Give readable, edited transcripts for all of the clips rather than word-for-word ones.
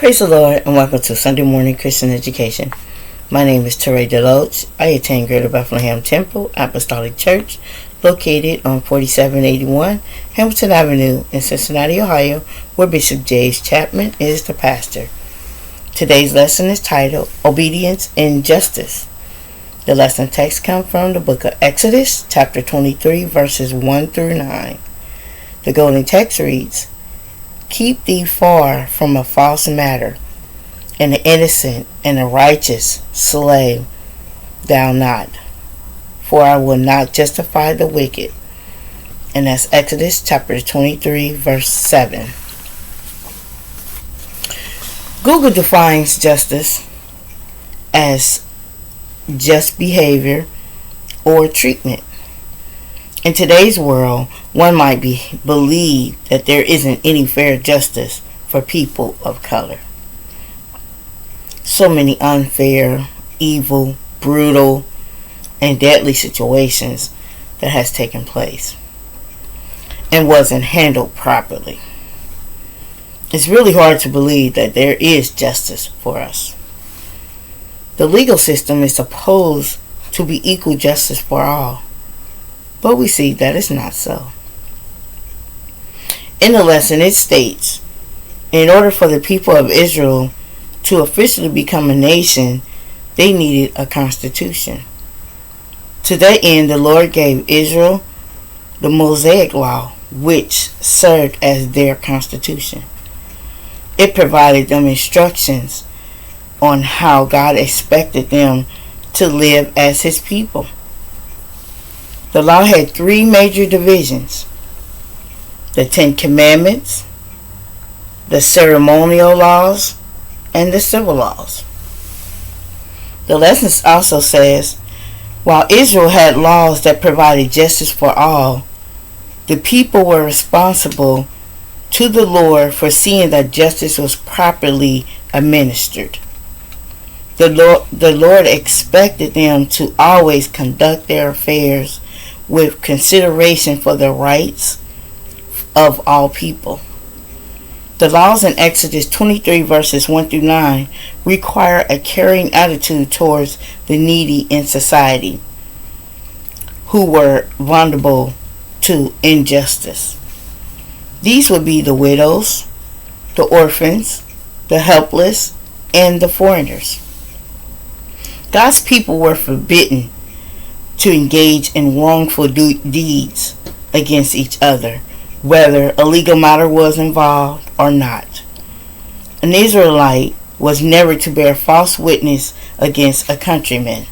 Praise the Lord and welcome to Sunday Morning Christian Education. My name is Teraie Deloach. I attend Greater Bethlehem Temple Apostolic Church located on 4781 Hamilton Avenue in Cincinnati, Ohio, where Bishop J.H. Chapman is the pastor. Today's lesson is titled Obedience and Justice. The lesson text comes from the book of Exodus, chapter 23, verses 1 through 9. The golden text reads, Keep thee far from a false matter, and the innocent and the righteous slay thou not, for I will not justify the wicked. And that's Exodus chapter 23, verse 7. Google defines justice as just behavior or treatment. In today's world, one might believe that there isn't any fair justice for people of color. So many unfair, evil, brutal, and deadly situations that has taken place and wasn't handled properly. It's really hard to believe that there is justice for us. The legal system is supposed to be equal justice for all, but we see that it's not so. In the lesson, it states, in order for the people of Israel to officially become a nation, they needed a constitution. To that end, the Lord gave Israel the Mosaic Law, which served as their constitution. It provided them instructions on how God expected them to live as His people. The law had three major divisions: the 10 Commandments, the ceremonial laws, and the civil laws. The lesson also says, while Israel had laws that provided justice for all, the people were responsible to the Lord for seeing that justice was properly administered. The Lord expected them to always conduct their affairs with consideration for the rights of all people. The laws in Exodus 23 verses 1 through 9 require a caring attitude towards the needy in society who were vulnerable to injustice. These would be the widows, the orphans, the helpless, and the foreigners. God's people were forbidden to engage in wrongful deeds against each other, whether a legal matter was involved or not. An Israelite was never to bear false witness against a countryman.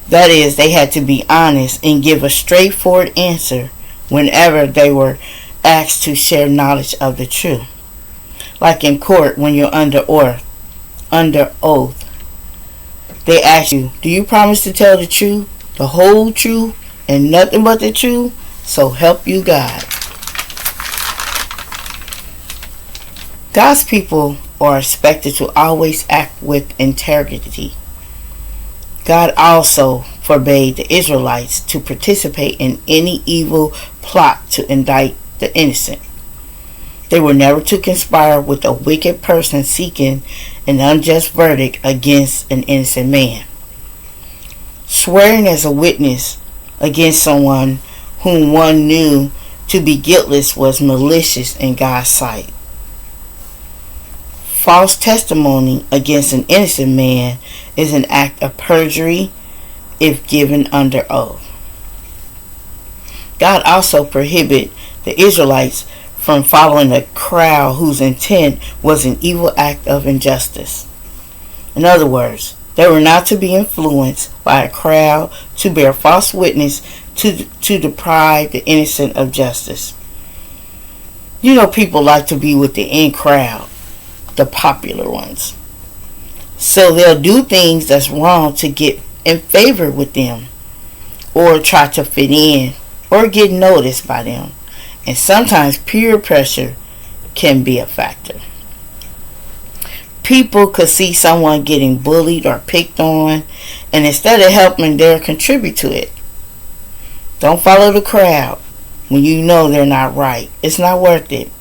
That is, they had to be honest and give a straightforward answer whenever they were asked to share knowledge of the truth. Like in court, when you're under oath, they ask you, do you promise to tell the truth, the whole truth, and nothing but the truth? So help you God. God's people are expected to always act with integrity. God also forbade the Israelites to participate in any evil plot to indict the innocent. They were never to conspire with a wicked person seeking an unjust verdict against an innocent man. Swearing as a witness against someone whom one knew to be guiltless was malicious in God's sight. False testimony against an innocent man is an act of perjury if given under oath. God also prohibited the Israelites from following a crowd whose intent was an evil act of injustice. In other words, they were not to be influenced by a crowd to bear false witness to deprive the innocent of justice. You know, people like to be with the in crowd, the popular ones. So they'll do things that's wrong to get in favor with them, or try to fit in, or get noticed by them. And sometimes peer pressure can be a factor. People could see someone getting bullied or picked on, and instead of helping, they'll contribute to it. Don't follow the crowd when you know they're not right. It's not worth it,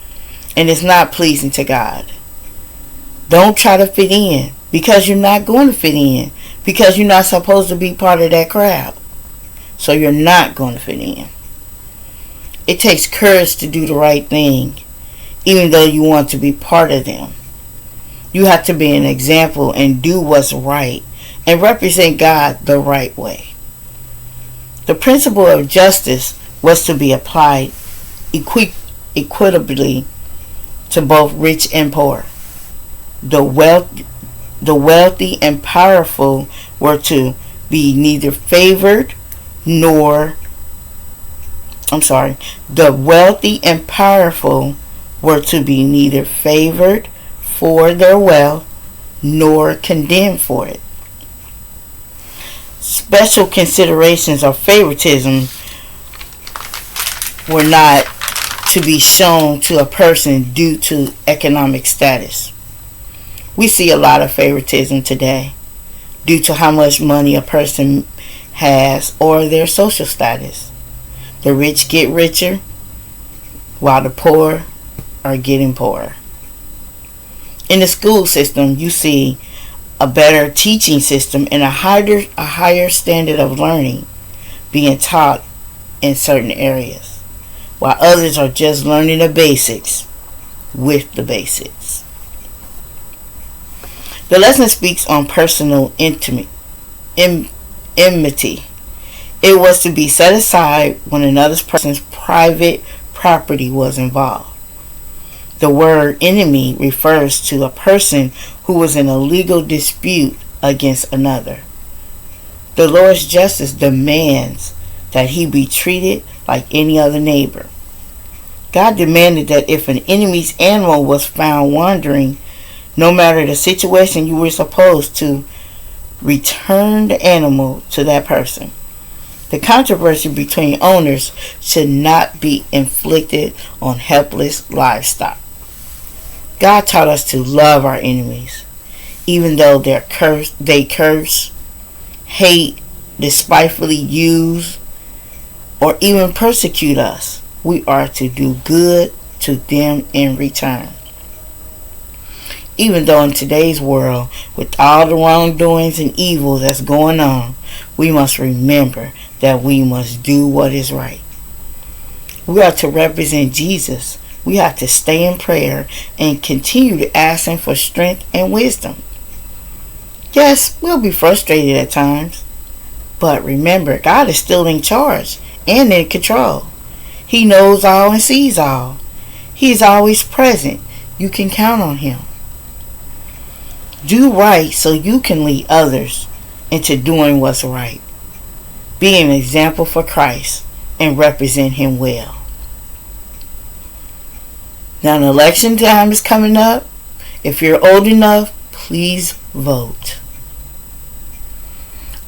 and it's not pleasing to God. Don't try to fit in, because you're not going to fit in, because you're not supposed to be part of that crowd. So you're not going to fit in. It takes courage to do the right thing, even though you want to be part of them. You have to be an example and do what's right and represent God the right way. The principle of justice was to be applied equitably to both rich and poor. The wealthy and powerful were to be neither favored nor the wealthy and powerful were to be neither favored for their wealth nor condemned for it. Special considerations of favoritism were not to be shown to a person due to economic status. We see a lot of favoritism today due to how much money a person has or their social status. The rich get richer while the poor are getting poorer. In the school system, you see a better teaching system and a higher standard of learning being taught in certain areas, while others are just learning the basics with the basics. The lesson speaks on personal enmity. It was to be set aside when another person's private property was involved. The word enemy refers to a person who was in a legal dispute against another. The Lord's justice demands that he be treated like any other neighbor. God demanded that if an enemy's animal was found wandering, no matter the situation, you were supposed to return the animal to that person. The controversy between owners should not be inflicted on helpless livestock. God taught us to love our enemies, even though they curse, hate, despitefully use, or even persecute us. We are to do good to them in return. Even though in today's world, with all the wrongdoings and evil that's going on, we must remember that we must do what is right. We are to represent Jesus. We have to stay in prayer and continue to ask him for strength and wisdom. Yes, we'll be frustrated at times, but remember, God is still in charge and in control. He knows all and sees all. He is always present. You can count on him. Do right so you can lead others into doing what's right. Be an example for Christ and represent him well. Now, an election time is coming up. If you're old enough, please vote.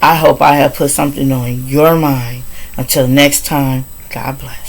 I hope I have put something on your mind. Until next time, God bless.